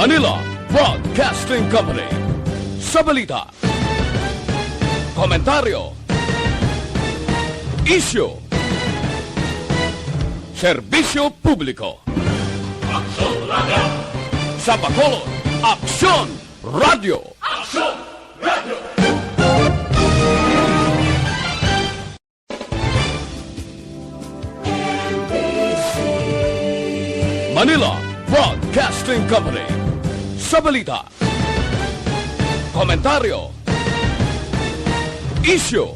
Manila Broadcasting Company. Sa balita, komentaryo, isyu, serbisyo publiko. Aksyon Radio! Sa Bacolod, Aksyon Radio! Aksyon Radio! Manila Broadcasting Company. Sa balita, komentaryo, isyu,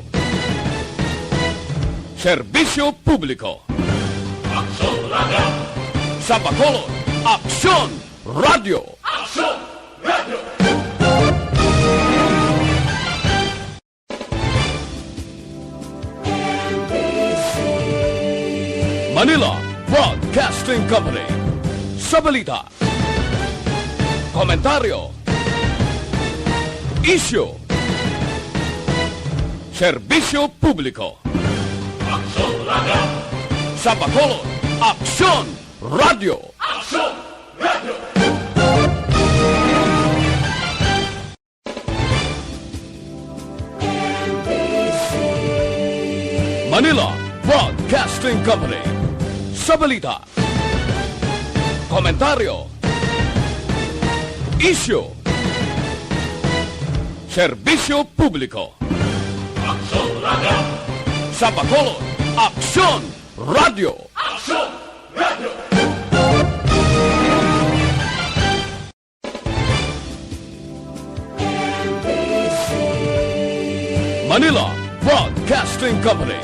serbisyo publiko. Aksyon Radio! Sa Bacolod, Aksyon Radio! Aksyon Radio! Manila Broadcasting Company. Sa balita, komentaryo, isyu, serbisyo publiko. Aksyon Radio! Sa Bacolod, Aksyon Radio! Aksyon Radio! Manila Broadcasting Company. Sa balita, komentaryo, isyu, serbisyo publiko. Aksyon Radio! Sa Bacolod, Aksyon Radio! Aksyon Radio! Manila Broadcasting Company.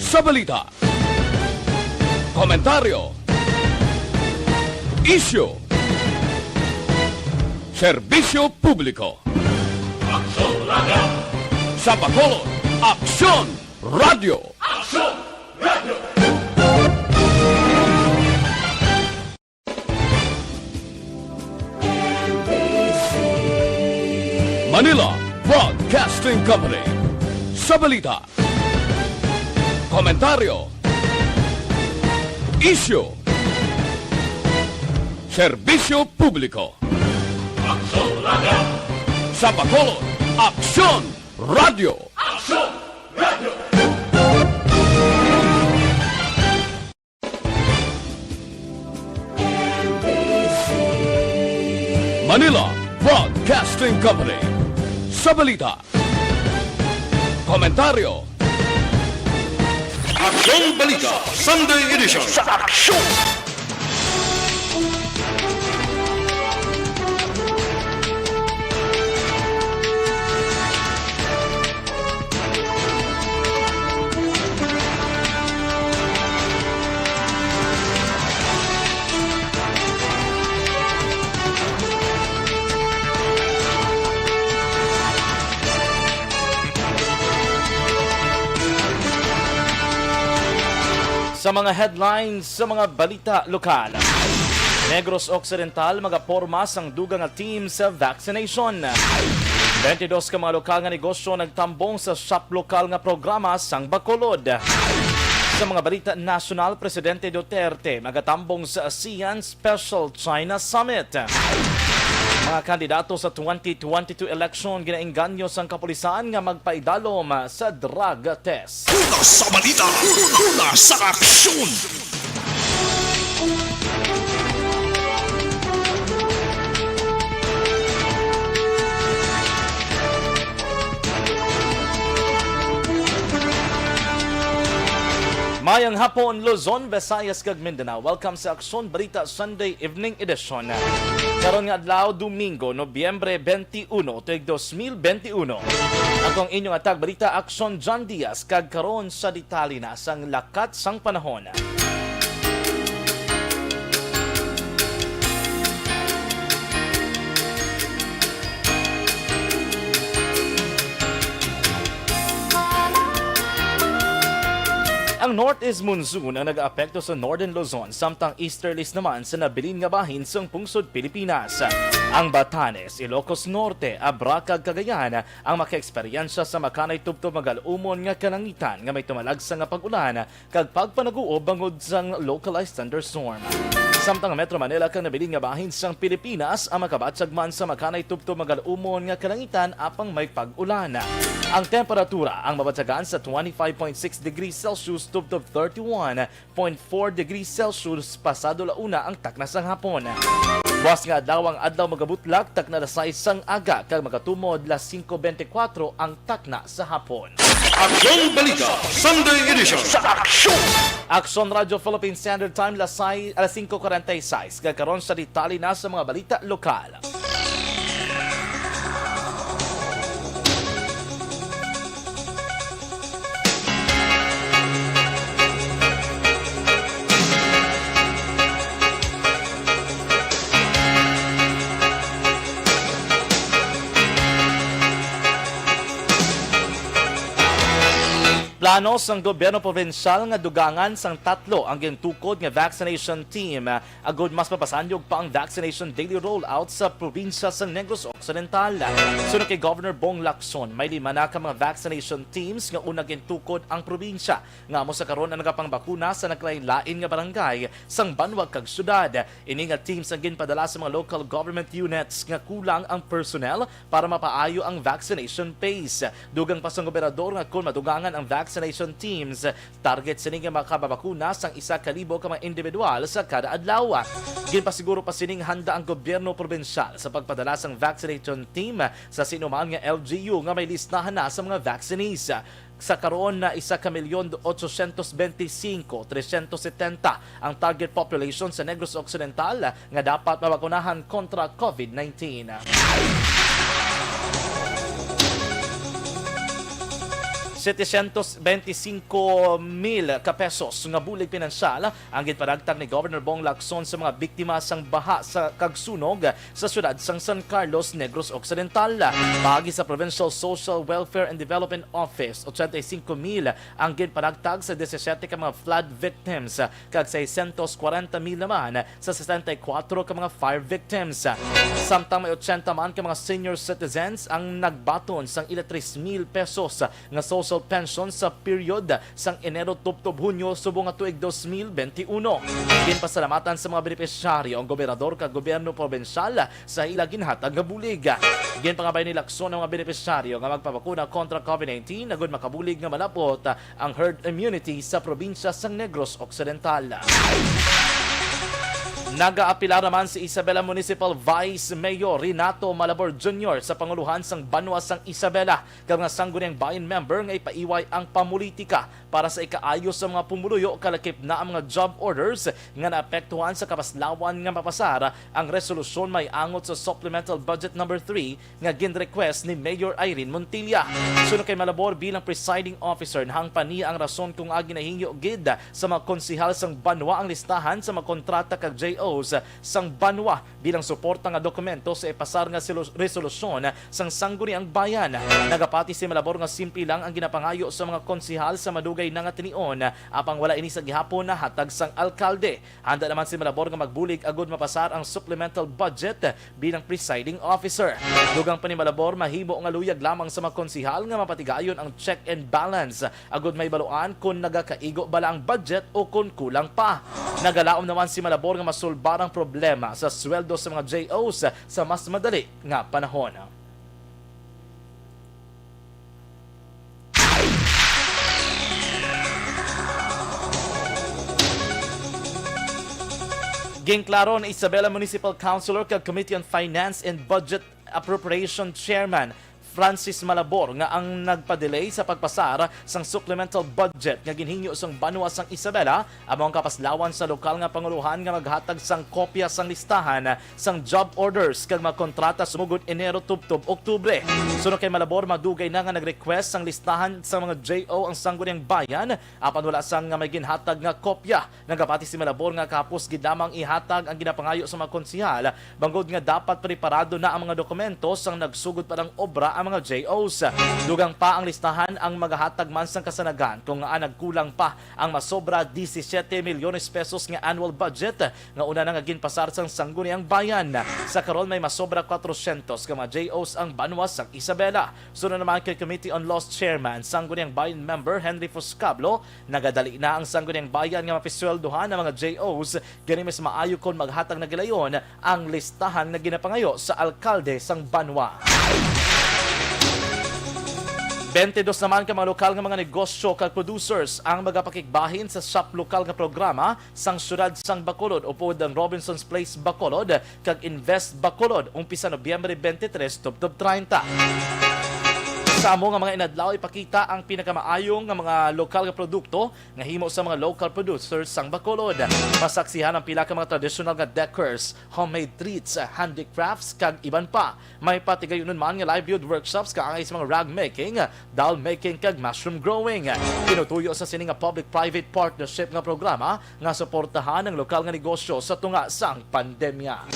Sa balita, komentaryo, isyu, serbisyo publiko. Aksyon Radio! Sa Bacolod, Aksyon Radio! Aksyon Radio! Manila Broadcasting Company. Sa balita, komentaryo, isyu, serbisyo publiko. Aksyon Radio! Sa Bacolod, Aksyon Radio! Aksyon Radio! Manila Broadcasting Company. Sa balita, komentaryo, Aksyon Balita Sunday Edition! Sa Aksyon! Sa mga headlines sa mga balita lokal. Negros Occidental magaporma sang dugang nga team sa vaccination. 22 ka mga lokal nga negosyo nagtambong sa shop lokal nga programa sang Bacolod. Sa mga balita national, Presidente Duterte magatambong sa ASEAN Special China Summit. Mga kandidato sa 2022 election ginaengganyo sang kapulisan nga magpaidalom sa drug test. Una sa balita! Una sa aksyon! Mayang hapon, Luzon, Visayas, kag Mindanao. Welcome sa Aksyon Balita Sunday Evening Edition. Karon nga adlaw, Domingo, Nobyembre 21, tuig 2021. Atong inyong atag balita, Aksyon John Diaz, kag karon sa detalye na sang lakat sang panahon. Ang Ang northeast monsoon ang nag-aapekto sa Northern Luzon, samtang easterlies naman sa nabilin nga bahin sa pungsod Pilipinas. Ang Batanes, Ilocos Norte, Abracag, Cagayan ang makaeksperyensya sa makanay tubtob magalumon nga kalangitan nga may tumalagsa nga pag-ulan kag pagpanaguob bangod sang localized thunderstorm. Samtang Metro Manila kang nabilin nga bahin sang Pilipinas ang makabatsag man sa makanay tubtob magalumon nga kalangitan apang may pag-ulan. Ang temperatura ang mabatsagan sa 25.6 degrees Celsius tubtob 31.4 degrees Celsius pasado launa ang taknas ng hapon. Buwas nga adlaw ang adlaw magabutlak takna las 6 sang aga kag magatumod las 5:24 ang takna sa hapon. Aksyon Balita Sunday Edition sa Aksyon. Aksyon Radio Philippine Standard Time alas 5:46 kagkaron sa detalye na sa mga balita lokal. Plano sang gobyerno provinsyal nga dugangan sang tatlo ang gintukod nga vaccination team agud mas mapasanyog pa ang vaccination daily rollout sa probinsya sang Negros Occidental. Sunod kay Governor Bong Lacson, may 5 na ka mga vaccination teams nga una gintukod ang probinsya nga mo sa karon ang nagapangbakuna sa naglain-lain nga barangay sang banwag kag syudad. Ini nga teams ang ginpadala sa mga local government units nga kulang ang personnel para mapaayo ang vaccination pace. Dugang pa sang gobernador nga kung madugangan ang vaccination teams, target sini nga makababakuna sang 1,000 ka mga individual sa kada adlaw. Ginpasiguro pa sining handa ang gobyerno probensyal sa pagpadala sang vaccination team sa sinuman nga LGU nga may listahan na sa mga vaccinees. Sa karon na 1,825,370 ang target population sa Negros Occidental nga dapat mabakunahan kontra COVID-19. 725,000 ka pesos nga bulig pinansyal ang ginpadagtag ni Governor Bong Lacson sa mga biktima sang baha sa kagsunog sa syudad sang San Carlos, Negros Occidental. Pagi sa Provincial Social Welfare and Development Office, 85,000 ang ginpadagtag sa 17 ka mga flood victims kag 640,000 naman sa 64 ka mga fire victims. Samtang may 80 man ka mga senior citizens ang nagbaton sang 3,000 pesos nga social pension sa period sang Enero tubtob Hunyo subong nga tuig 2021. Ginpasalamatan sa mga benepisyaryo ang gobernador kag gobyerno probensyal sa ila ginhatag nga bulig. Ginpangabay ni Lacson ang mga benepisyaryo nga magpabakuna kontra COVID-19 agud makabulig nga malapot ang herd immunity sa probinsya sang Negros Occidental. Nag-aapila naman si Isabela Municipal Vice Mayor Renato Malabor Jr. sa panguluhan sang Banwa sang Isabela kag nga sangguniang bayan member nga ipaiway ang pamulitika para sa ikaayos sa mga pumuluyo kalakip na ang mga job orders nga naapektuhan sa kapaslawan nga mapasara ang resolusyon may angot sa Supplemental Budget No. 3 nga gin-request ni Mayor Irene Montilla. Sunod kay Malabor bilang presiding officer nahangpan niya ang rason kung agi nahingyo gid sa mga konsihal sang Banwa ang listahan sa mga kontrata kag JOs sang Banwa bilang suporta nga dokumento sa ipasar nga resolusyon sang sangguniang bayan. Nagapati si Malabor nga simple lang ang ginapangayo sa mga konsihal sa madugay na nga tinion apang wala ini sa gihapon na hatag sang alkalde. Handa naman si Malabor nga magbulig agud mapasar ang supplemental budget bilang presiding officer. Dugang pa ni Malabor mahimo nga luyag lamang sa mga konsihal nga mapatigayon ang check and balance agud may baluan kung nagakaigo bala ang budget o kung kulang pa. Nagalaom naman si Malabor nga masulbarang problema sa sweldo sa mga JOs sa mas madali nga panahon. Ginklaro ni Isabela Municipal Councilor kag Committee on Finance and Budget Appropriation Chairman Francis Malabor nga ang nagpa-delay sa pagpasar sang supplemental budget nga ginhingyo sang Banwa sang Isabela among kapaslawan sa lokal nga panguluhan nga maghatag sang kopya sang listahan sang job orders kag mga kontrata sumugod Enero tubtob Oktubre. Sunod kay Malabor madugay na nga nag-request sang listahan sa mga JO ang sangguniang bayan apan wala sang nga may ginhatag nga kopya. Nagapati si Malabor nga kapos gid lamang ihatag ang ginapangayo sa mga konsihal bangod nga dapat preparado na ang mga dokumento sang nagsugod pa ng obra ang mga JOs. Dugang pa ang listahan ang magahatag man sang kasanagan kung nga nagkulang pa ang masobra 17 milyones pesos nga annual budget nga una na nga ginpasar sang sangguniang bayan. Sa karon may masobra 400 ka mga JOs ang banwa sang Isabela. Sunod naman kay Committee on Laws Chairman sangguniang bayan member Henry Foscablo, nagadali na ang sangguniang bayan nga mapisweldohan ng mga JOs gani mas maayo kon maghatag na gilayon ang listahan na ginapangayo sa alkalde sang banwa. 22 naman ka mga lokal nga mga negosyo kag producers ang magapakigbahin sa shop lokal nga programa sang syudad sang Bacolod upod ang Robinson's Place Bacolod kag Invest Bacolod umpisa Nobyembre 23 tubtob 30. Sa amo nga mga inadlaw ipakita ang pinakamaayong nga mga lokal nga produkto nga himo sa mga local producers sang Bacolod. Masaksihan ang pila ka mga traditional nga decors, homemade treats, handicrafts kag iban pa. May patigayonon man nga livelihood workshops kaangay sa mga rag making, doll making kag mushroom growing. Tinutuyo sa sini nga public-private partnership nga programa nga suportahan ang lokal nga negosyo sa tunga sang pandemya.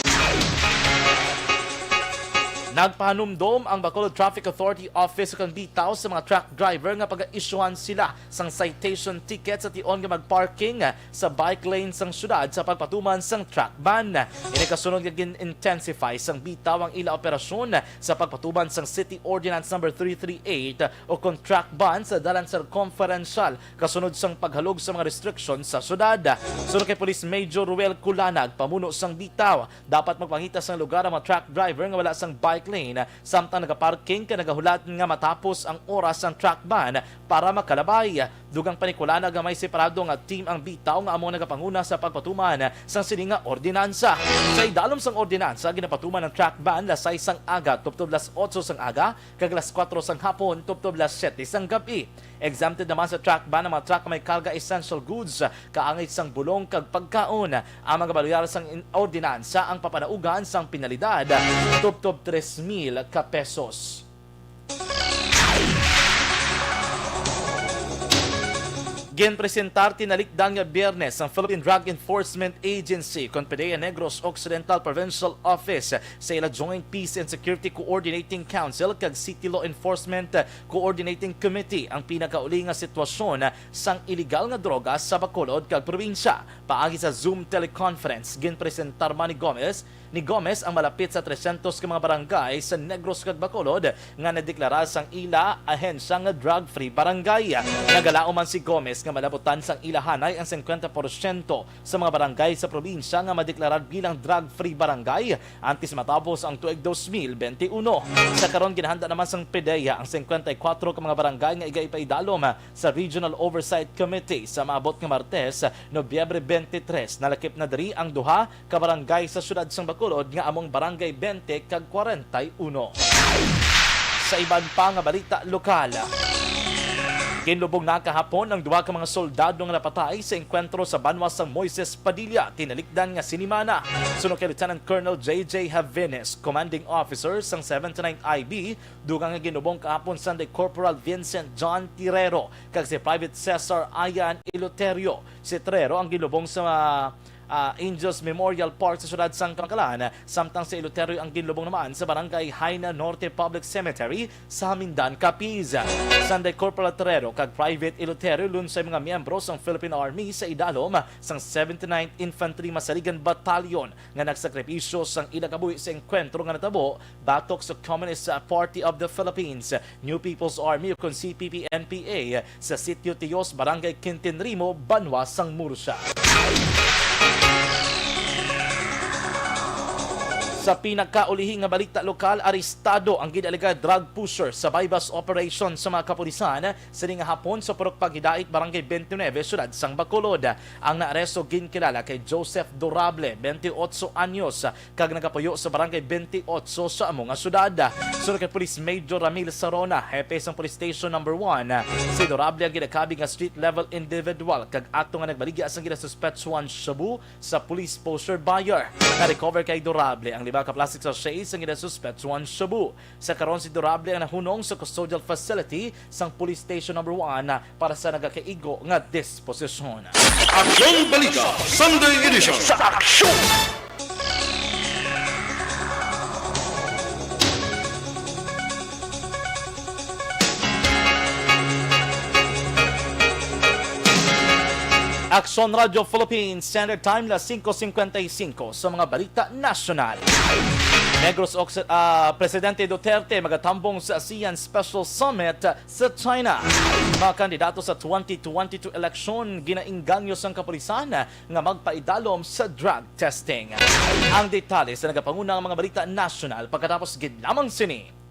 Nagpahanumdom ang Bacolod Traffic Authority Office kang bitaw sa mga truck driver nga pag-isyuhan sila sang citation ticket sa tion nga magparking sa bike lane sang syudad sa pagpatuman sang truck ban. Ini kasunod nga gin-intensify sang bitaw ang ila operasyon sa pagpatuman sang City Ordinance number 338 o contract ban sa dalan circumferential kasunod sang paghalog sa mga restriction sa syudad. Sunod kay Police Major Ruel Culanag, pamuno sang bitaw, dapat magpangita sang lugar ang mga truck driver nga wala sang bike lane samtang nagaparking ka nagahulat nga matapos ang oras ng truck ban para makalabay. Dugang panikulana nga may separado nga team ang bitaw nga amo nagapanguna sa pagpatuman sang sininga ordinansa. Sa idalom sang ordinansa ginapatuman ng truck ban lasay sang aga tubtob 8 sang aga kag 4 sang hapon tubtob 7 sang gabi. Exempted naman sa truck ban ang mga truck may karga essential goods kaangay sang bulong kag pagkaon. Ang mga baluyaran sang ordinansa ang papanaugan sang penalidad tubtob 3,000 ka pesos. Ginpresentar tinalikdan nga Biyernes ang Philippine Drug Enforcement Agency kon PDEA Negros Occidental Provincial Office sa ila Joint Peace and Security Coordinating Council kag City Law Enforcement Coordinating Committee ang pinakauli nga sitwasyon sang illegal nga droga sa Bacolod kag probinsya. Paagi sa Zoom teleconference ginpresentar man ni Gomez ang malapit sa 300 ka mga barangay sa Negros kag Bacolod nga nadeklara sang ila ahensya nga drug-free barangay. Nagalao man si Gomez nga malabutan sang ilahanay ang 50% sa mga barangay sa probinsya nga madeklarar bilang drug-free barangay antes matapos ang tuig 2021. Sa karon ginahanda naman sang PDEA ang 54 ka mga barangay nga igaipaidalom sa Regional Oversight Committee sa maabot nga Martes, Nobyembre 23. Nalakip na diri ang duha ka barangay sa syudad sang Bacolod nga among barangay 20 kag 41. Sa iban pa nga balita lokal, ginlubog na kahapon ang duha ka mga soldado nga napatay sa engkwentro sa banwa sang Moises Padilla, tinalikdan nga sinimana. Sunod kay Lieutenant Colonel J.J. Havines, commanding officer sang 79 IB, dugang nga ginlubong kahapon Sunday Corporal Vincent John Tirero kag si Private Cesar Ayan Iloterio. Si Tirero ang ginlubong sa Angels Memorial Park sa syudad sang Kamakalan, samtang si Iloterio ang ginlubong naman sa barangay Haina Norte Public Cemetery sa Mindan, Capiz. Sunday Corporal Terrero kag Private Iloterio lunsay mga miyembro sang Philippine Army sa idalom sang 79th Infantry Masaligan Battalion nga nagsakripisyo sang ila kabuhi sa engkwentro nga natabo batok sa Communist Party of the Philippines, New People's Army o kon CPP-NPA sa Sitio Tios, Barangay Quintinrimo, Banwa sang Murcia. Sa pinakaulihing nga balita lokal, arestado ang ginaaliga drug pusher sa bypass operation sa mga kapulisan sa nga hapon sa Purok Pagidait, Barangay 29, syudad sang Bacolod. Ang naaresto ginkilala kay Joseph Durable, 28 anyos, kag nagapuyo sa Barangay 28 sa among syudad. Sunod kay Police Major Ramil Sarona, hepe sang Police Station number 1, si Durable ang ginakabing nga street level individual kag ato nga nagbaligya sang ginasuspetsuan shabu sa police poster buyer. Na-recover kay Durable ang ka plastic sachets ang ginasuspetsuan shabu. Sa karon si Durable ang nahunong sa custodial facility sang Police Station number 1 para sa nagakaigo nga disposisyon. Aksyon Balita Sunday Edition. Sa aksyon! Aksyon Radio Philippines Standard Time na 5:55 sa mga balita nasyonal. Negros Presidente Duterte magatambong sa ASEAN Special Summit sa China. Mga kandidato sa 2022 eleksyon ginainganyo sang kapulisan nga magpaidalom sa drug testing. Ang detalye sa nagapangunang mga balita nasyonal pagkatapos ginlamang sini.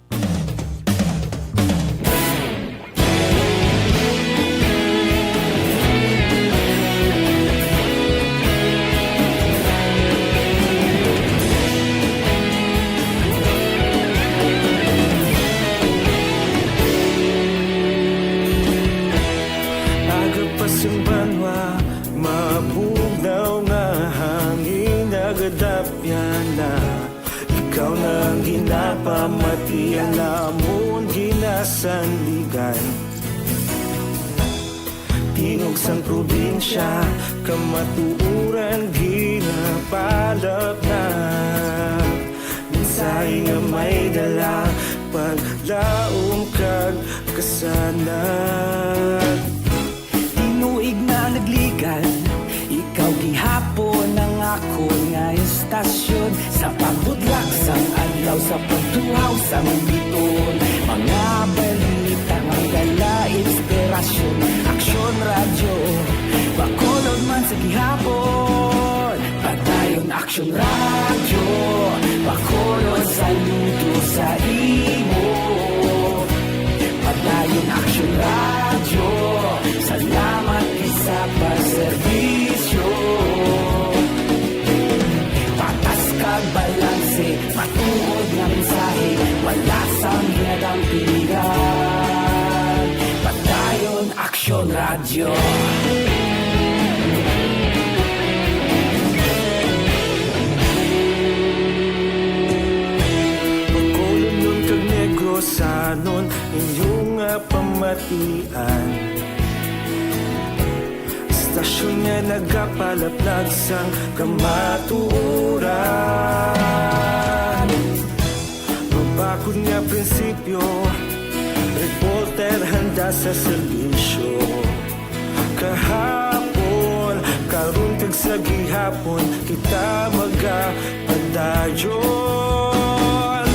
Mabugnaw nga hangin nagadapyan na ikaw nang ginapamatian namon ginasandigan. Tingog sang probinsya kamatuuran ginapalap na minsay nga may dala paglaom kag kasanat. Tinuig na nagligan, ikaw gihapon ang ako nga istasyon sa pagbudlak sang adlaw sa pagtuhaw sang biton. Mga balita nga dala inspirasyon, Aksyon Radio, bakolod man sa gihapon. Padayon Aksyon Radio, bakolod saludo sa imo. Padayon Aksyon Radio, salamat sa pagserbisyo. Patas kag balanse, matuod nga mensahe, wala sang ginadang pilihan. Padayon Aksyon Radio. Pagkulong nun kag negrosanon, inyong pamatian. Stasyon nga nagapalaplag sang kamatuuran. Mabakod nga prinsipyo, reporter handa sa serbisyo. Kahapon, karun kag sa gihapon, kita magapadayon.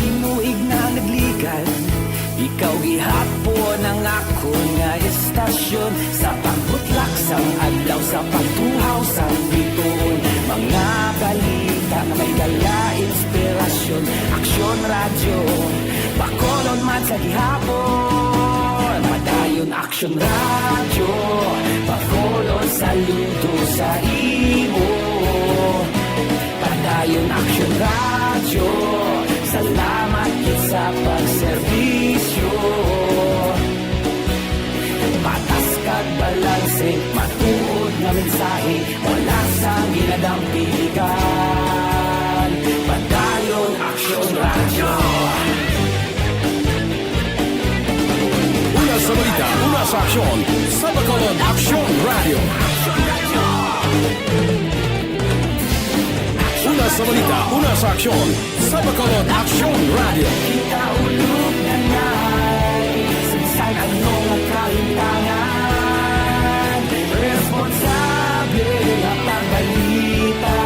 Tinuig na nagligan, ikaw gihapon ang ako nga istasyon sa pagbutlak sang adlaw sa pagtuhaw sang biton. Mga balita na may dala inspirasyon, Aksyon Radio, bakolon man sa gihapon. Padayon Aksyon Radio, bakolon saludo sa imo. Padayon Aksyon Radio, salamat sa pagserbisyo. Patas kag balanse, matuod nga mensahe, wala sang ginadang pilihan. Padayon Aksyon Radio. Una sa balita, una sa aksyon, sa bakolod Aksyon Radio. Una sa balita, una sa aksyon, sa bakolod Aksyon Radio. Kita ulog na na'y sinsay anong ang kalintangan. Responsable na pagbalita,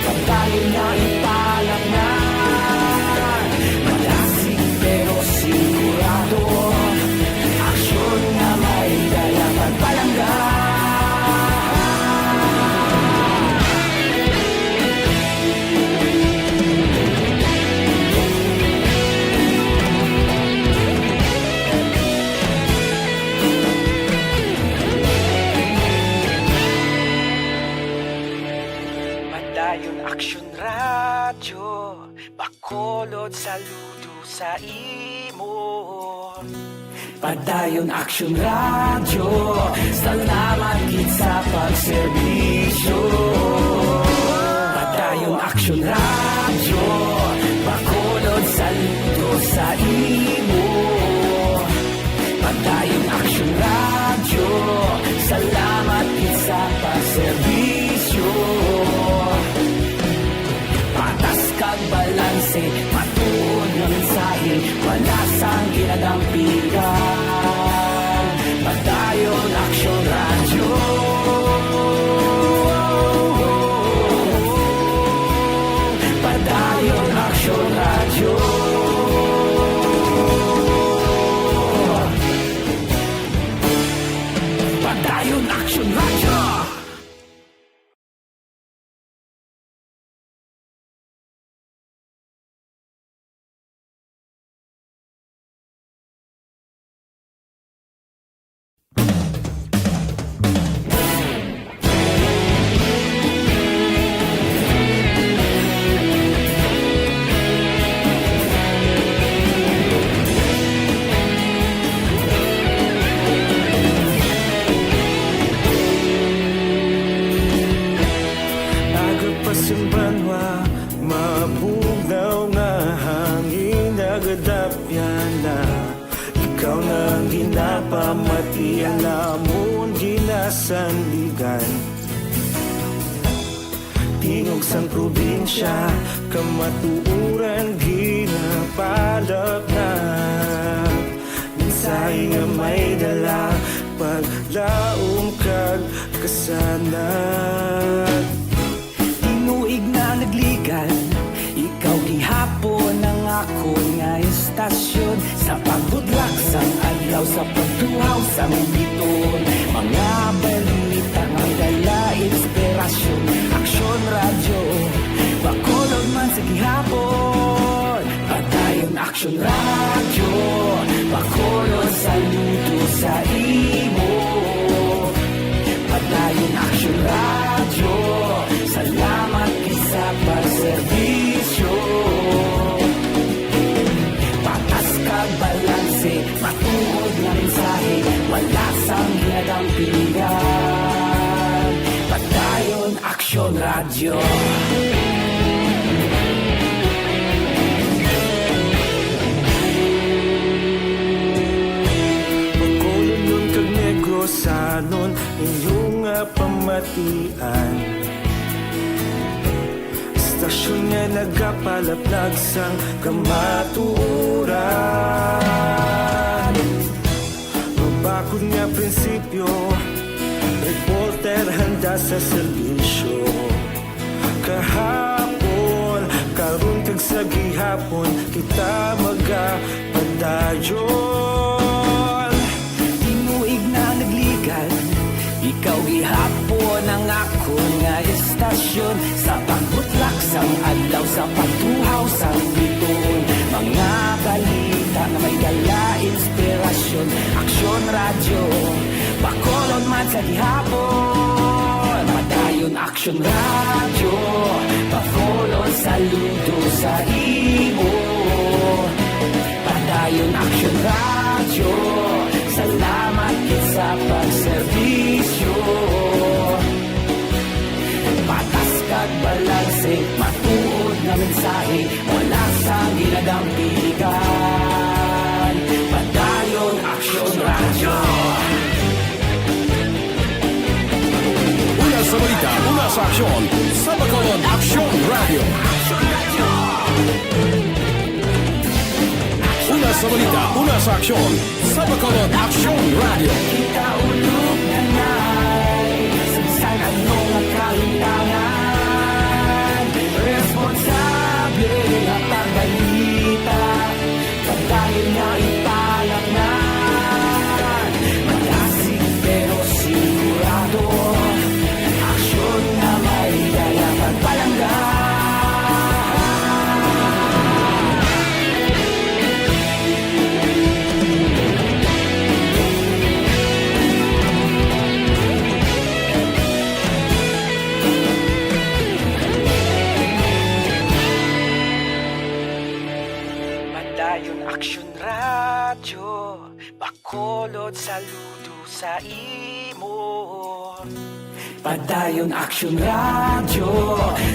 pagkain na ipalang na. Malasig pero sigurado, aksyon na may dalang pagpalanggan. Padayon Aksyon Radio, bakolod saludo sa imo. Padayon Aksyon Radio, salamat gid sa pagserbisyo. Padayon Aksyon Radio, bakolod saludo sa imo. Padayon Aksyon Radio, salamat gid sa pagserbisyo. Patas kag balanse, matuod nga mensahe, wala sang ginadampigan. Padayon Aksyon Radio. pasimbanwa mabugnaw nga hangin nagadapyan na ikaw nang ginapamati ang namon ginasandigan tingog sang probinsya kamatuuran ginapalap na minsay nga may dala paglaom kag kasanat tinuig na nagligan ikaw gihapon ang ako nga estasyon sa pagbudlak sang adlaw sa pagtuhaw sa biton mga balita nga dala inspirasyon aksyon radyo bakolog man sa gihapon padayon aksyon radyo bakolog saludo sa imo padayon aksyon radyo salamat kisa pagserbisyo patas kag balanse matuod na mensahe wala sang ginadang pilihan padayon aksyon radyo pagkolon kag negrosanon inyong pamatian istasyon nga nagapalaplag sang kamaturan mabakod nga prinsipyo reporter handa sa serbisyo kahapon karon kag sa gihapon kita magapadayon tinuig na nagligan ikaw gihapon ang ako nga estasyon sa pagbutlak sang adlaw sa pagtuhaw sa biton mga balita nga may dala inspirasyon aksyon radyo bakolon man sa gihapon padayon aksyon radyo bakolon saludo sa imo padayon aksyon radyo salamat sa pagserbisyo patas kag balanse matuod na mensahe wala sang ginadang piligan padayon aksyon radyo Una sa balita, una sa aksyon, sa Bacolod Aksyon Radio. Una sa balita, una sa aksyon, sa Bacolod Aksyon Radio. kita ulog na nay Sansan anong nakalintangan responsable na pagbalita pagdayon na ipalak na malasig pero sigurado aksyon na may dala pagpalanggan Padayon aksyon radyo bakolod saludo sa imo padayon aksyon radyo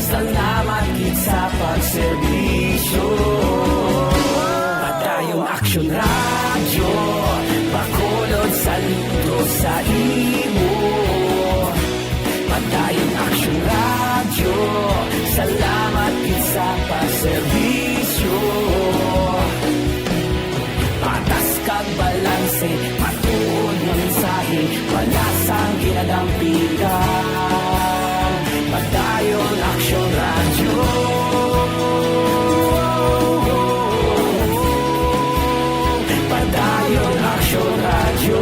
salamat gid sa pagserbisyo padayon aksyon radyo bakolod saludo sa imo padayon aksyon radyo salamat gid sa pagserbisyo patas kag balanse matuod na mensahe wala sang ginadampigan padayon aksyon radyo padayon aksyon radyo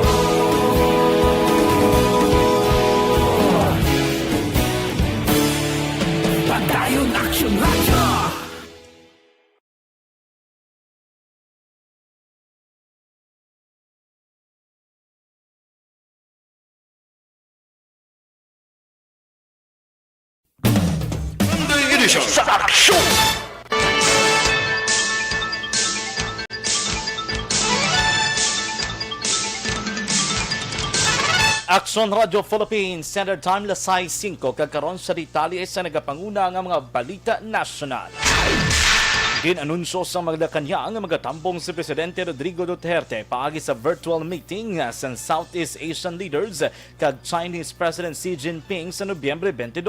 padayon aksyon radyo Edition sa Aksyon! Aksyon Radio Philippines Standard Time lasay 5 kagkaron sa detalye sa nagapanguna nga mga balita nasyonal. Ginanunsyo sa Magdakanya ang magatambong si Presidente Rodrigo Duterte paagi sa virtual meeting sa Southeast Asian leaders kag Chinese President Xi Jinping sa Nobyembre 22.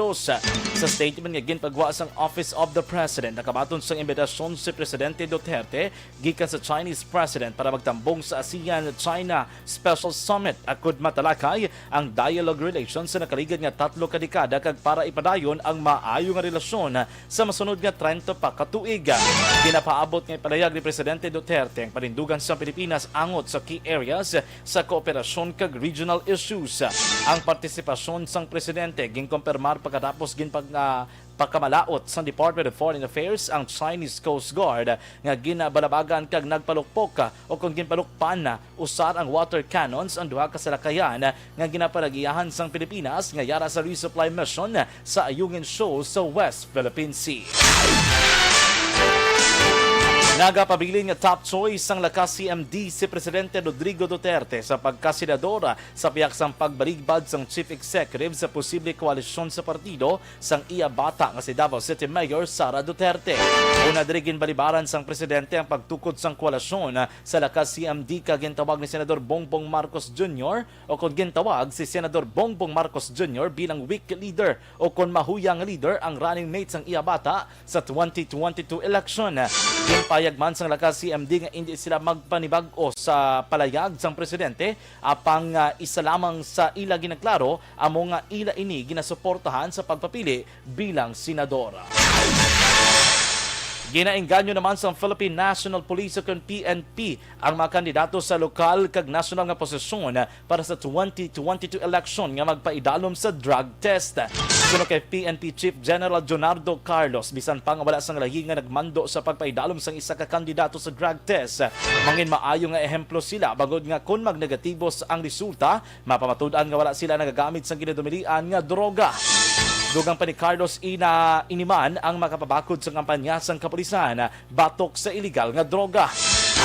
Sa statement nga ginpagwa sang Office of the President, nakabaton sang imbitasyon si Presidente Duterte gikan sa Chinese President para magtambong sa ASEAN-China Special Summit akud matalakay ang dialogue relations sa nakaligid nga 3 ka dekada kag para ipadayon ang maayo nga relasyon sa masunod nga 30 pa ka tuig. Ginapaabot ng palayag ni Presidente Duterte ang panindugan sa Pilipinas angot sa key areas sa kooperasyon kag regional issues. Ang partisipasyon sang Presidente ginkompirmar pagkatapos pagkamalaot sa Department of Foreign Affairs ang Chinese Coast Guard nga ginabalabagan kag nagpalukpok o kung ginpalukpan usar ang water cannons ang duha ka salakayan nga ginapalagiyahan sang Pilipinas nga yara sa resupply mission sa Ayungin Shoal sa West Philippine Sea. Nagapabilin nga top choice ang lakas CMD si Presidente Rodrigo Duterte sa pagkasenadora sa piyaksang pagbaligbad sang Chief Executive sa posible koalisyon sa partido sang iya bata nga si Davao City Mayor Sara Duterte. Una dirigin balibaran sang Presidente ang pagtukod sang koalisyon sa lakas CMD kag gintawag ni Senador Bongbong Marcos Jr. o kung gintawag si Senador Bongbong Marcos Jr. bilang weak leader o kung mahuyang leader ang running mate sang iya bata sa 2022 election. Payag man sang lakas CMD nga hindi sila magpanibag-o sa palayag sang Presidente apang isa lamang sa ila ginaklaro amo nga ila ini ginasuportahan sa pagpapili bilang senadora. Ginaengganyo naman sa Philippine National Police o PNP ang mga kandidato sa lokal kag national nga posisyon para sa 2022 election nga magpaidalom sa drug test. Suno kay PNP Chief General Leonardo Carlos, bisan pa nga wala sang lahi nga nagmando sa pagpaidalom sang isa ka kandidato sa drug test. Mangin maayo nga ehemplo sila bagod nga kun magnegatibo ang resulta, mapamatud-an nga wala sila nagagamit sang ginadumilian nga droga. Dugang pa ni Carlos iniman ang makapabakod sa kampanya sang kapulisan batok sa illegal nga droga.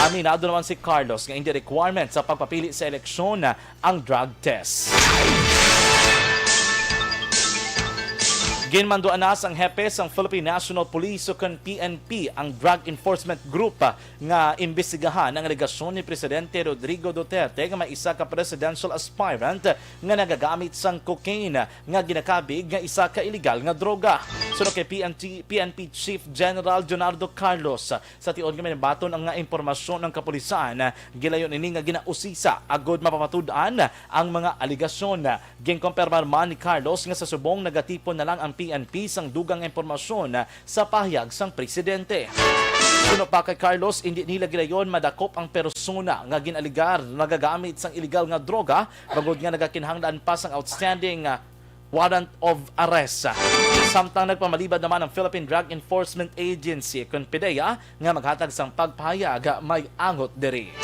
Aminado naman si Carlos nga hindi requirement sa pagpapili sa eleksyon ang drug test. Ginmanduan na ang hepe sang Philippine National Police o PNP ang Drug Enforcement Group nga imbestigahan ang alegasyon ni Presidente Rodrigo Duterte nga may isa ka presidential aspirant nga nagagamit sang cocaine nga ginakabig nga isa ka illegal nga droga. Sunod kay PNP Chief General Leonardo Carlos, sa tion nga baton ang nga impormasyon ng kapulisan, gilayon ini nga ginausisa agod mapamatud-an ang mga alegasyon. Ginkompirmar man ni Carlos nga sa subong nagatipon na lang ang PNP sang dugang impormasyon sa pahayag sang Presidente. Suno pa kay Carlos, hindi nila gilayon madakop ang persona nga ginaligar nagagamit sang illegal nga droga bagod nga nagakinahanglan pa sang outstanding warrant of arrest. Samtang nagpamalibad naman ang Philippine Drug Enforcement Agency kun PDEA nga maghatag sang pagpahayag may angot diri.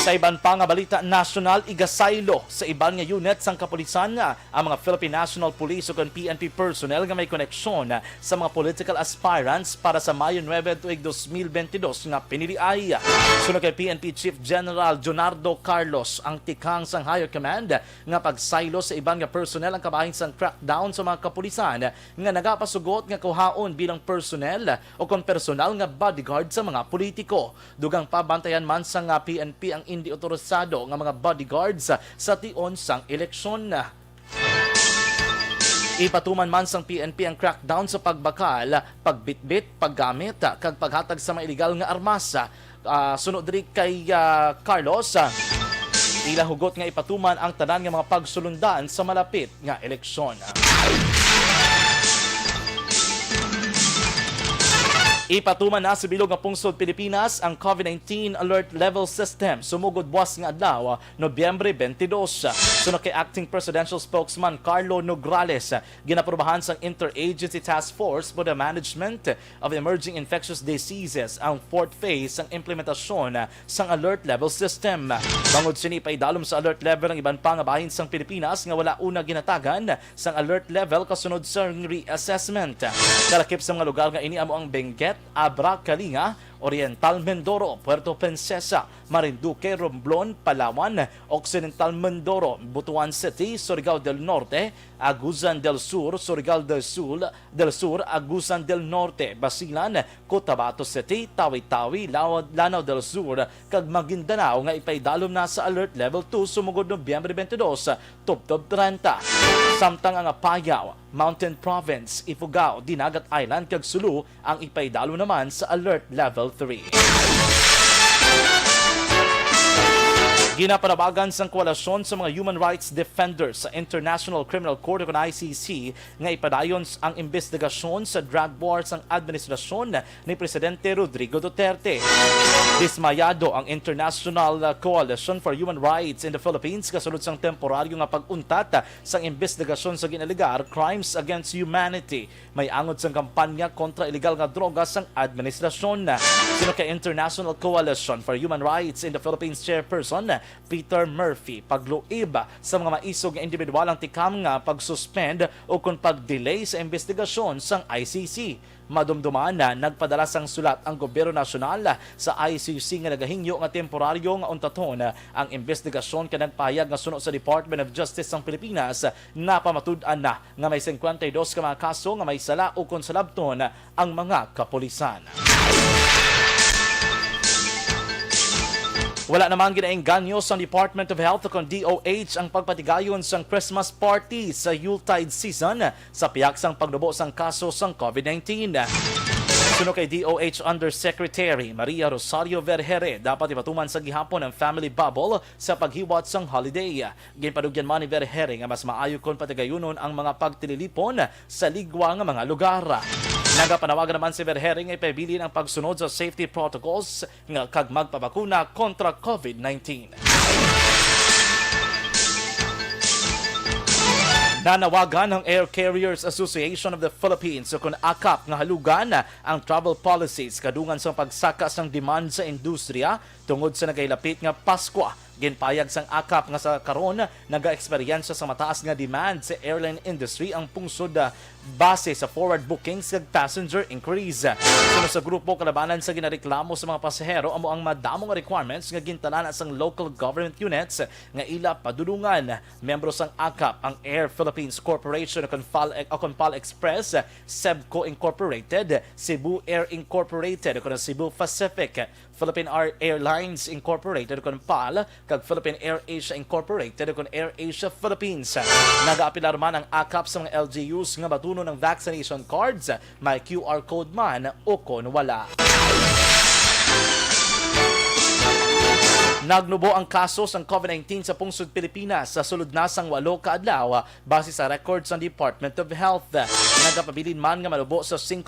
Sa iban pa nga balita nasyonal, igasaylo sa iban nga unit sang kapulisan ang mga Philippine National Police o PNP personnel nga may koneksyon sa mga political aspirants para sa Mayo 9 tuig 2022 nga piniliay. Sunod kay PNP Chief General Leonardo Carlos, ang tikang sang higher command nga pagsaylo sa iban nga personnel ang kabahin sang crackdown sa mga kapulisan nga nagapasugot nga kuhaon bilang personnel o personal nga bodyguard sa mga politiko. Dugang pabantayan man sang PNP ang hindi otorisado nga mga bodyguards sa tion sang eleksyon. Ipatuman man sang PNP ang crackdown sa pagbakal, pagbitbit, paggamit, kag paghatag sa mga illegal nga armas. Sunod diri kay Carlos, ila hugot nga ipatuman ang tanan nga mga pagsulundan sa malapit nga eleksyon. Ipatuman na sa bilog nga pungsod Pilipinas ang COVID-19 Alert Level System sumugod buwas nga adlaw Nobyembre 22. Sunod kay Acting Presidential Spokesman Carlo Nograles, ginaprobahan sang Interagency Task Force for the Management of Emerging Infectious Diseases ang 4th phase ng implementasyon sang Alert Level System. Bangod sini paidalom sa alert level ang iban pa nga bahin sang Pilipinas nga wala una ginatagan sang alert level kasunod sa reassessment. Kalakip sa mga lugar nga ini amo ang Benguet, Abra, Kalinga, Oriental Mindoro, Puerto Princesa, Marinduque, Romblon, Palawan, Occidental Mindoro, Butuan City, Surigao del Norte, Agusan del Sur, Surigao del Sur, Agusan del Norte, Basilan, Cotabato City, Tawi-Tawi, Lanao del Sur, kag Maguindanao nga ipaidalom na sa Alert Level 2 sumugod Nobyembre 22, Tubtob 30. Samtang ang Apayao, Mountain Province, Ifugao, Dinagat Island, kag Sulu ang ipaidalo naman sa Alert Level 3. Ginapanabagan sang koalisyon sa mga human rights defenders sa International Criminal Court o ICC nga ipadayon ang investigasyon sa drug war sang administrasyon ni Presidente Rodrigo Duterte. Dismayado ang International Coalition for Human Rights in the Philippines kasulod sang temporaryo nga pag-untat sang investigasyon sa ginaligar crimes against humanity. May angod sang kampanya kontra illegal nga droga sang administrasyon. Sino kay International Coalition for Human Rights in the Philippines chairperson Peter Murphy pagluib sa mga maisog nga individual ang tikam nga pag-suspend o kung pag-delay sa investigasyon sang ICC. Madumduman na nagpadala sang sulat ang gobyerno nasyonal sa ICC nga nagahingyo nga temporaryo nga untaton ang investigasyon ka nagpahayag nga suno sa Department of Justice sang Pilipinas na pamatud-an na nga may 52 ka mga kaso nga may sala o konsalabton ang mga kapulisan. Wala namang ginaengganyo sa Department of Health o DOH ang pagpatigayon sang Christmas party sa Yuletide season sa piyak sang pagnubo sang kaso sang COVID-19. Suno kay DOH Undersecretary Maria Rosario Vergere, dapat ipatuman sa gihapon ang family bubble sa paghiwat sang holiday. Ginpadugyan man ni Vergere nga mas maayo kon patigayunon ang mga pagtililipon sa ligwa nga mga lugar. Nagapanawagan naman si Vergere nga ipabilin ang pagsunod sa safety protocols nga kag magpabakuna kontra COVID-19. Nanawagan ng Air Carriers Association of the Philippines o kung ACAP nga halugan ang travel policies kadungan sa pagsaka sang demand sa industriya tungod sa nagailapit nga Pasko. Ginpayag sang ACAP nga sa karon naga-eksperyensya sa mataas nga demand sa airline industry ang pungsod base sa forward bookings kag passenger increase. Suno sa grupo kalabanan sa ginareklamo sa mga pasahero amo ang madamong requirements nga gintalana sang local government units nga ila padulungan. Membro sang ACAP ang Air Philippines Corporation o Confal Express, Sebco Incorporated, Cebu Air Incorporated o Cebu Pacific, Philippine Airlines Incorporated o PAL, kag Philippine Air Asia Incorporated o Air Asia Philippines. Nagaapilar man ang ACAP sa mga LGUs nga batuno ng vaccination cards, may QR code man o kon wala. Nagnubo ang kaso sang COVID-19 sa pungsod Pilipinas sa sulod na sang 8 ka adlaw base sa records ng Department of Health. Nagapabilin man nga malubo sa 5%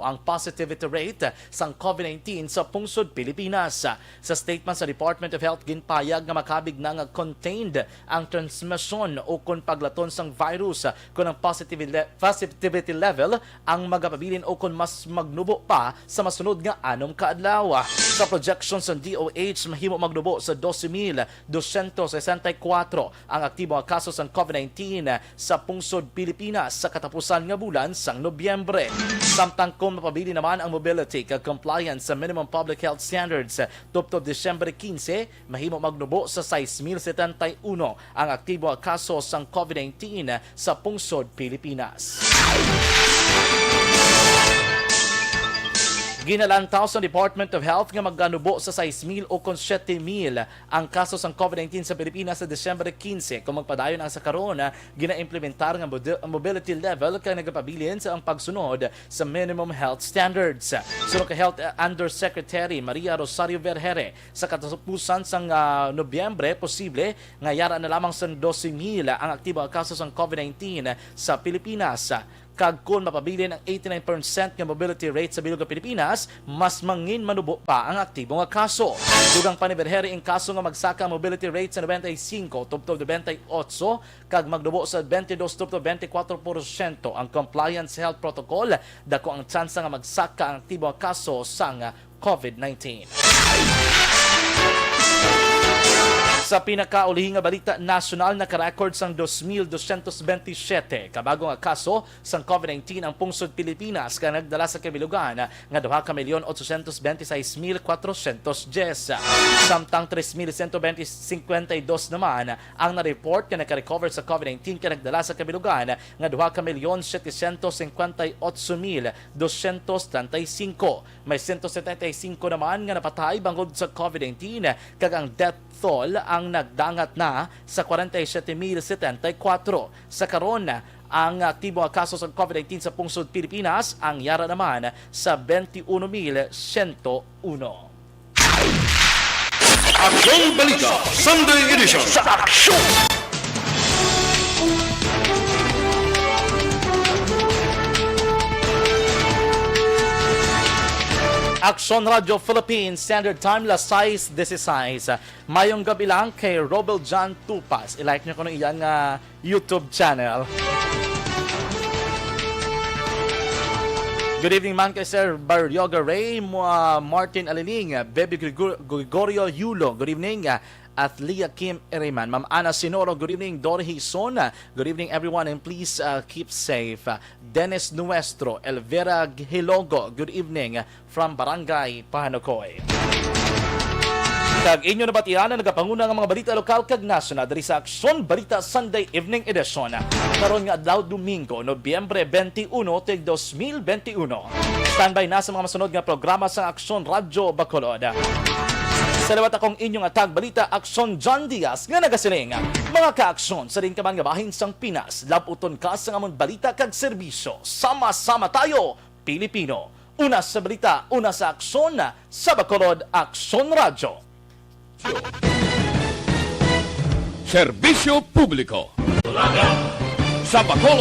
ang positivity rate sang COVID-19 sa pungsod Pilipinas. Sa statement sa Department of Health ginpayag nga makabig na nga contained ang transmission o kung paglaton sang virus kung ang positivity level ang magapabilin o kung mas magnubo pa sa masunod nga 6 ka adlaw. Sa projections ng DOH mahimo magnubo sa 12,264 ang aktibo nga kaso ng COVID-19 sa pungsod Pilipinas sa katapusan nga bulan sang Nobyembre. Samtang kung mapabili naman ang mobility kag compliance sa minimum public health standards tubtob Disyembre 15, mahimo magnubo sa 6,071 ang aktibo nga kaso ng COVID-19 sa pungsod Pilipinas. Ginalantaw sa Department of Health nga magganubo sa 6,000 o 7,000 ang kaso ng COVID-19 sa Pilipinas sa Disyembre 15. Kung magpadayon ang sa karon, gina-implementar nga mobility level kay nagapabilin sa ang pagsunod sa minimum health standards. Sunod kay Health Undersecretary Maria Rosario Vergere, sa katapusan sang Nobyembre, posible nga yara na lamang sa 12,000 ang aktibo nga kaso ng COVID-19 sa Pilipinas. Kag kung mapabilin ang 89% nga mobility rate sa bilog ng Pilipinas, mas mangin manubo pa ang aktibo nga kaso. Dugang pa ni Vergere ang kaso nga magsaka ang mobility rate sa 95 tubtob 98 kag magnubo sa 22 tubtob 24% ang compliance health protocol, dako ang tsansa nga magsaka ang aktibo nga kaso sang COVID-19. Sa pinakaulihing nga balita nasyonal, naka-record sang 2,227 kabagong nga kaso sang COVID-19 ang pungsod Pilipinas ka nagdala sa kabilugan nga 2,826,410. Samtang 3,152 naman ang na-report nga naka-recover sa COVID-19 ka nagdala sa kabilugan nga 2,758,235. May 175 naman nga napatay bangod sa COVID-19 kag ang death toll ang nagdangat na sa 47,074. Sa karon, ang aktibo nga kaso sa COVID-19 sa pungsod Pilipinas ang yara naman sa 21,101. Aksyon Balita Sunday Edition. Sa Aksyon! Aksyon Radio Philippines Standard Time, las 6:16. Mayong gabi lang kay Robel John Tupas. I-like nyo ko ng iyang YouTube channel. Good evening man kay Sir Barrioga Ray, Martin Alining, Baby Gregorio Yulo. Good evening. At Leah Kim Ereman, Ma'am Ana Sinoro, good evening. Dorothy Sona, good evening everyone and please keep safe. Dennis Nuestro, Elvira Hilogo, good evening from Barangay Pahanukoy. Kag inyo na batian na nagapanguna ng mga balita lokal kag nasyonal diri sa Aksyon Balita Sunday Evening Edition. Karon nga adlaw Domingo, Nobyembre 21, 2021. Standby na sa mga masunod nga programa sa Aksyon Radyo Bacolod. Salawat akong inyong atag balita, Aksyon John Diaz nga nagasiling. Mga ka-aksyon sa rin ka man nga bahin sang Pinas, labuton ka sa among balita kag serbisyo. Sama-sama tayo, Pilipino. Una sa balita, una sa aksyon, sa Bacolod, Aksyon Radyo. Serbisyo publiko. Sa Bacolod.